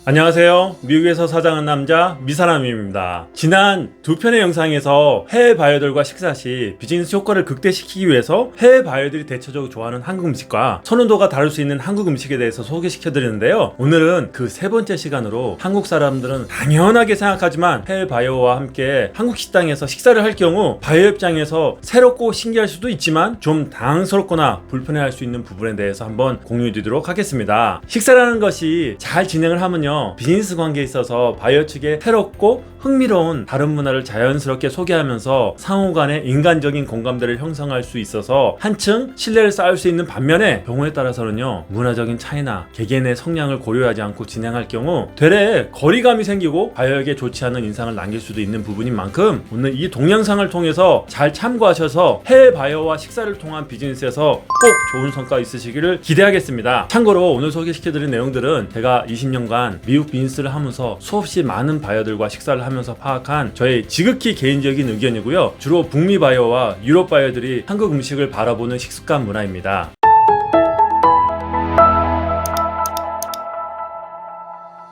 안녕하세요. 미국에서 사장한 남자 미사람입니다. 지난 두 편의 영상에서 해외 바이어들과 식사 시 비즈니스 효과를 극대시키기 위해서 해외 바이어들이 대체적으로 좋아하는 한국 음식과 선호도가 다를 수 있는 한국 음식에 대해서 소개시켜드리는데요. 오늘은 그 세 번째 시간으로 한국 사람들은 당연하게 생각하지만 해외 바이어와 함께 한국 식당에서 식사를 할 경우 바이어 입장에서 새롭고 신기할 수도 있지만 좀 당황스럽거나 불편해할 수 있는 부분에 대해서 한번 공유드리도록 하겠습니다. 식사라는 것이 잘 진행을 하면요, 비즈니스 관계에 있어서 바이어 측에 새롭고 흥미로운 다른 문화를 자연스럽게 소개하면서 상호 간의 인간적인 공감대를 형성할 수 있어서 한층 신뢰를 쌓을 수 있는 반면에 경우에 따라서는요, 문화적인 차이나 개개인의 성향을 고려하지 않고 진행할 경우 되레 거리감이 생기고 바이어에게 좋지 않은 인상을 남길 수도 있는 부분인 만큼 오늘 이 동영상을 통해서 잘 참고하셔서 해외 바이어와 식사를 통한 비즈니스에서 꼭 좋은 성과 있으시기를 기대하겠습니다. 참고로 오늘 소개시켜드린 내용들은 제가 20년간 미국 비즈니스를 하면서 수없이 많은 바이어들과 식사를 하면서 파악한 저의 지극히 개인적인 의견이고요. 주로 북미 바이어와 유럽 바이어들이 한국 음식을 바라보는 식습관 문화입니다.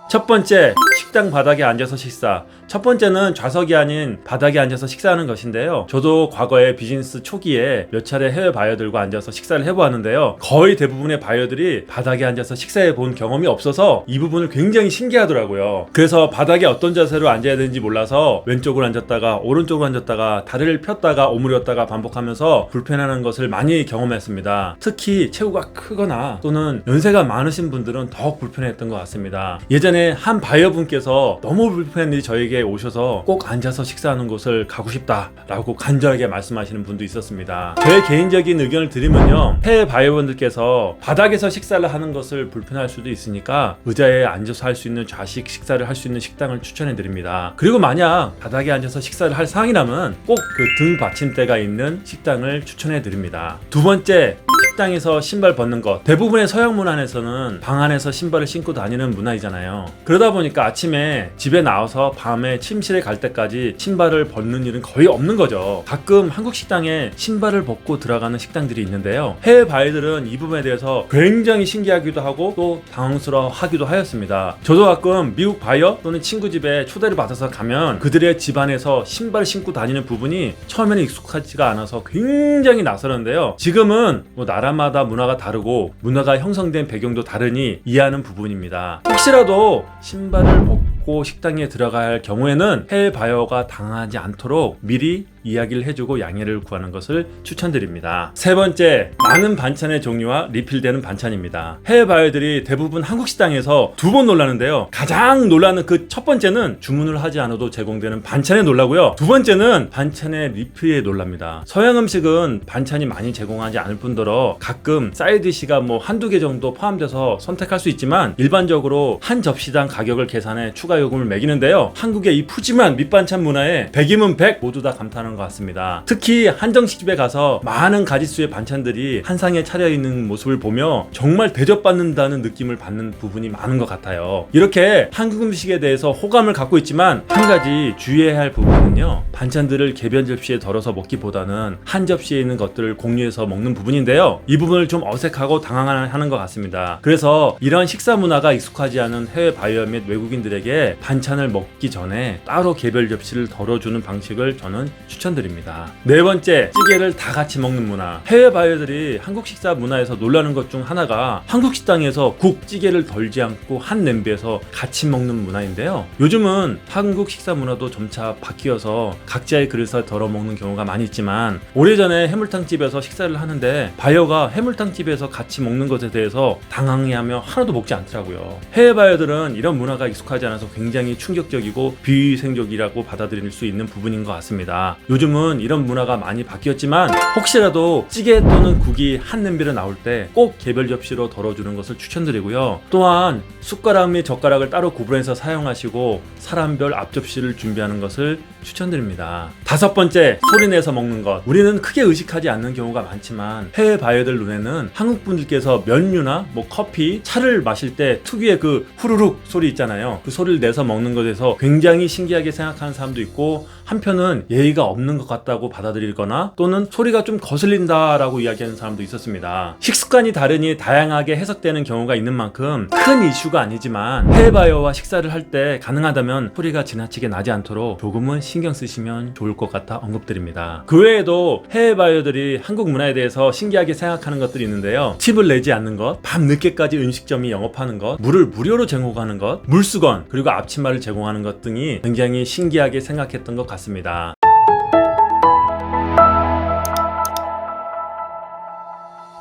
첫 번째, 식당 바닥에 앉아서 식사. 첫 번째는 좌석이 아닌 바닥에 앉아서 식사하는 것인데요. 저도 과거에 비즈니스 초기에 몇 차례 해외 바이어들과 앉아서 식사를 해보았는데요. 거의 대부분의 바이어들이 바닥에 앉아서 식사해 본 경험이 없어서 이 부분을 굉장히 신기하더라고요. 그래서 바닥에 어떤 자세로 앉아야 되는지 몰라서 왼쪽으로 앉았다가 오른쪽으로 앉았다가 다리를 폈다가 오므렸다가 반복하면서 불편해하는 것을 많이 경험했습니다. 특히 체구가 크거나 또는 연세가 많으신 분들은 더욱 불편했던 것 같습니다. 예전에 한 바이어분께서 너무 불편한 일이 저에게 오셔서 꼭 앉아서 식사하는 곳을 가고 싶다 라고 간절하게 말씀하시는 분도 있었습니다. 제 개인적인 의견을 드리면요, 해외 바이어분들께서 바닥에서 식사를 하는 것을 불편할 수도 있으니까 의자에 앉아서 할 수 있는 좌식 식사를 할 수 있는 식당을 추천해 드립니다. 그리고 만약 바닥에 앉아서 식사를 할 상황이라면 꼭 그 등 받침대가 있는 식당을 추천해 드립니다. 두 번째, 식당에서 신발 벗는 것. 대부분의 서양 문화에서는 방 안에서 신발을 신고 다니는 문화이잖아요. 그러다 보니까 아침에 집에 나와서 밤에 침실에 갈 때까지 신발을 벗는 일은 거의 없는 거죠. 가끔 한국 식당에 신발을 벗고 들어가는 식당들이 있는데요, 해외 바이어들은 이 부분에 대해서 굉장히 신기하기도 하고 또 당황스러워 하기도 하였습니다. 저도 가끔 미국 바이어 또는 친구 집에 초대를 받아서 가면 그들의 집안에서 신발을 신고 다니는 부분이 처음에는 익숙하지가 않아서 굉장히 낯설었는데요, 지금은 나라마다 문화가 다르고 문화가 형성된 배경도 다르니 이해하는 부분입니다. 혹시라도 신발을 벗고 식당에 들어갈 경우에는 해외 바이어가 당하지 않도록 미리 이야기를 해주고 양해를 구하는 것을 추천드립니다. 세 번째, 많은 반찬의 종류와 리필되는 반찬입니다. 해외 바이어들이 대부분 한국 식당에서 두 번 놀라는데요, 가장 놀라는 그 첫 번째는 주문을 하지 않아도 제공되는 반찬에 놀라고요, 두 번째는 반찬의 리필에 놀랍니다. 서양 음식은 반찬이 많이 제공하지 않을 뿐더러 가끔 사이드디시가 한두 개 정도 포함돼서 선택할 수 있지만 일반적으로 한 접시당 가격을 계산해 추가 요금을 매기는데요, 한국의 이 푸짐한 밑반찬 문화에 100이면 100 모두 다 감탄하는 것 같습니다. 특히 한정식집에 가서 많은 가짓수의 반찬들이 한 상에 차려있는 모습을 보며 정말 대접받는다는 느낌을 받는 부분이 많은 것 같아요. 이렇게 한국 음식에 대해서 호감을 갖고 있지만 한 가지 주의해야 할 부분은요, 반찬들을 개변 접시에 덜어서 먹기보다는 한 접시에 있는 것들을 공유해서 먹는 부분인데요, 이 부분을 좀 어색하고 당황하는 것 같습니다. 그래서 이런 식사 문화가 익숙하지 않은 해외 바이어 및 외국인들에게 반찬을 먹기 전에 따로 개별 접시를 덜어주는 방식을 저는 추천드립니다. 네 번째, 찌개를 다 같이 먹는 문화. 해외 바이어들이 한국 식사 문화에서 놀라는 것 중 하나가 한국 식당에서 국, 찌개를 덜지 않고 한 냄비에서 같이 먹는 문화인데요, 요즘은 한국 식사 문화도 점차 바뀌어서 각자의 그릇을 덜어 먹는 경우가 많이 있지만 오래전에 해물탕집에서 식사를 하는데 바이어가 해물탕집에서 같이 먹는 것에 대해서 당황해하며 하나도 먹지 않더라고요. 해외 바이어들은 이런 문화가 익숙하지 않아서 굉장히 충격적이고 비위생적이라고 받아들일 수 있는 부분인 것 같습니다. 요즘은 이런 문화가 많이 바뀌었지만 혹시라도 찌개 또는 국이 한 냄비로 나올 때 꼭 개별 접시로 덜어주는 것을 추천드리고요, 또한 숟가락 및 젓가락을 따로 구분해서 사용하시고 사람별 앞접시를 준비하는 것을 추천드립니다. 다섯 번째, 소리내서 먹는 것. 우리는 크게 의식하지 않는 경우가 많지만 해외 바이어들 눈에는 한국 분들께서 면류나 커피, 차를 마실 때 특유의 그 후루룩 소리 있잖아요, 그 소리를 내서 먹는 것에서 굉장히 신기하게 생각하는 사람도 있고 한편은 예의가 없는 것 같다고 받아들이거나 또는 소리가 좀 거슬린다라고 이야기하는 사람도 있었습니다. 식습관이 다르니 다양하게 해석되는 경우가 있는 만큼 큰 이슈가 아니지만 해외바이어와 식사를 할 때 가능하다면 소리가 지나치게 나지 않도록 조금은 신경 쓰시면 좋을 것 같아 언급드립니다. 그 외에도 해외바이어들이 한국 문화에 대해서 신기하게 생각하는 것들이 있는데요. 팁을 내지 않는 것, 밤 늦게까지 음식점이 영업하는 것, 물을 무료로 제공하는 것, 물수건, 그리고 앞치마를 제공하는 것 등이 굉장히 신기하게 생각했던 것 같습니다.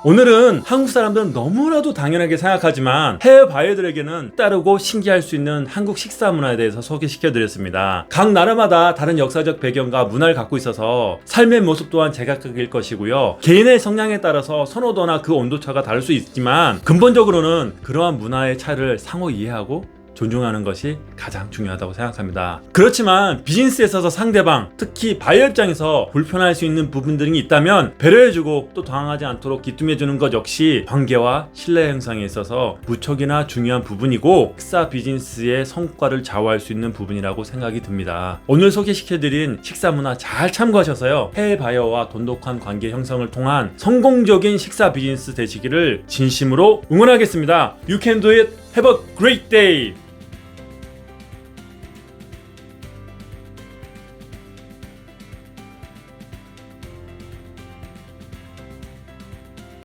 오늘은 한국 사람들은 너무나도 당연하게 생각하지만 해외 바이어들에게는 따르고 신기할 수 있는 한국 식사 문화에 대해서 소개시켜드렸습니다. 각 나라마다 다른 역사적 배경과 문화를 갖고 있어서 삶의 모습 또한 제각각일 것이고요. 개인의 성향에 따라서 선호도나 그 온도차가 다를 수 있지만 근본적으로는 그러한 문화의 차이를 상호 이해하고 존중하는 것이 가장 중요하다고 생각합니다. 그렇지만 비즈니스에 있어서 상대방, 특히 바이어 입장에서 불편할 수 있는 부분들이 있다면 배려해주고 또 당황하지 않도록 기뜸해주는 것 역시 관계와 신뢰 형성에 있어서 무척이나 중요한 부분이고 식사 비즈니스의 성과를 좌우할 수 있는 부분이라고 생각이 듭니다. 오늘 소개시켜드린 식사 문화 잘 참고하셔서요. 해외 바이어와 돈독한 관계 형성을 통한 성공적인 식사 비즈니스 되시기를 진심으로 응원하겠습니다. You can do it. Have a great day.